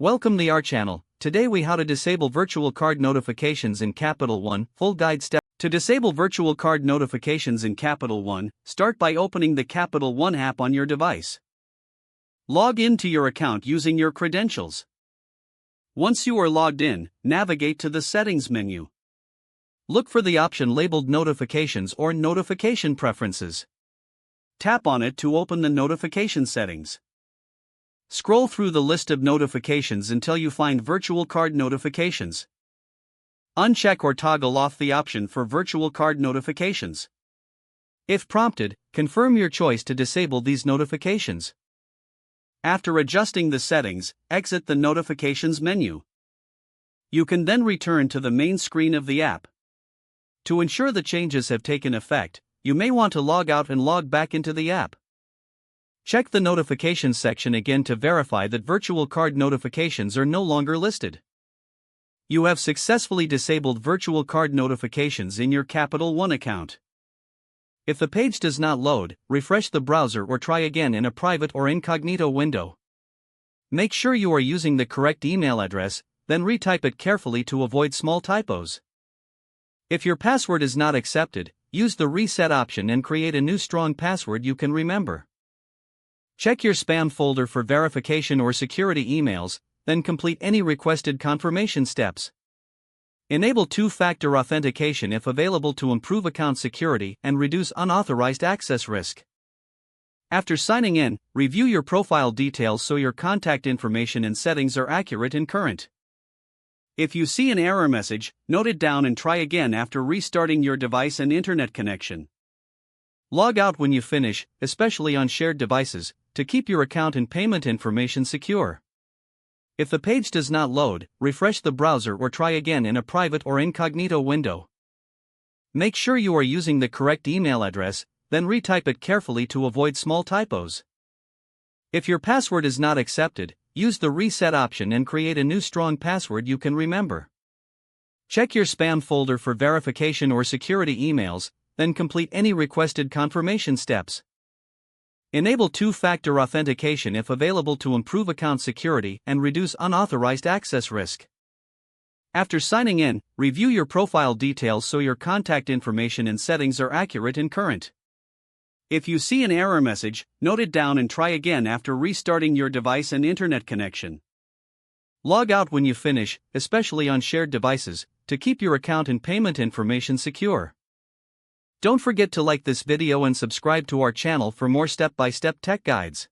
Welcome to our channel. Today we how to disable virtual card notifications in Capital One. Full guide step. To disable virtual card notifications in Capital One, start by opening the Capital One app on your device. Log in to your account using your credentials. Once you are logged in, navigate to the Settings menu. Look for the option labeled Notifications or Notification Preferences. Tap on it to open the notification settings. Scroll through the list of notifications until you find Virtual Card Notifications. Uncheck or toggle off the option for virtual card notifications. If prompted, confirm your choice to disable these notifications. After adjusting the settings, exit the Notifications menu. You can then return to the main screen of the app. To ensure the changes have taken effect, you may want to log out and log back into the app. Check the Notifications section again to verify that virtual card notifications are no longer listed. You have successfully disabled virtual card notifications in your Capital One account. If the page does not load, refresh the browser or try again in a private or incognito window. Make sure you are using the correct email address, then retype it carefully to avoid small typos. If your password is not accepted, use the reset option and create a new strong password you can remember. Check your spam folder for verification or security emails, then complete any requested confirmation steps. Enable two-factor authentication if available to improve account security and reduce unauthorized access risk. After signing in, review your profile details so your contact information and settings are accurate and current. If you see an error message, note it down and try again after restarting your device and internet connection. Log out when you finish, especially on shared devices, to keep your account and payment information secure. If the page does not load, refresh the browser or try again in a private or incognito window. Make sure you are using the correct email address, then retype it carefully to avoid small typos. If your password is not accepted, use the reset option and create a new strong password you can remember. Check your spam folder for verification or security emails, then complete any requested confirmation steps. Enable two-factor authentication if available to improve account security and reduce unauthorized access risk. After signing in, review your profile details so your contact information and settings are accurate and current. If you see an error message, note it down and try again after restarting your device and internet connection. Log out when you finish, especially on shared devices, to keep your account and payment information secure. Don't forget to like this video and subscribe to our channel for more step-by-step tech guides.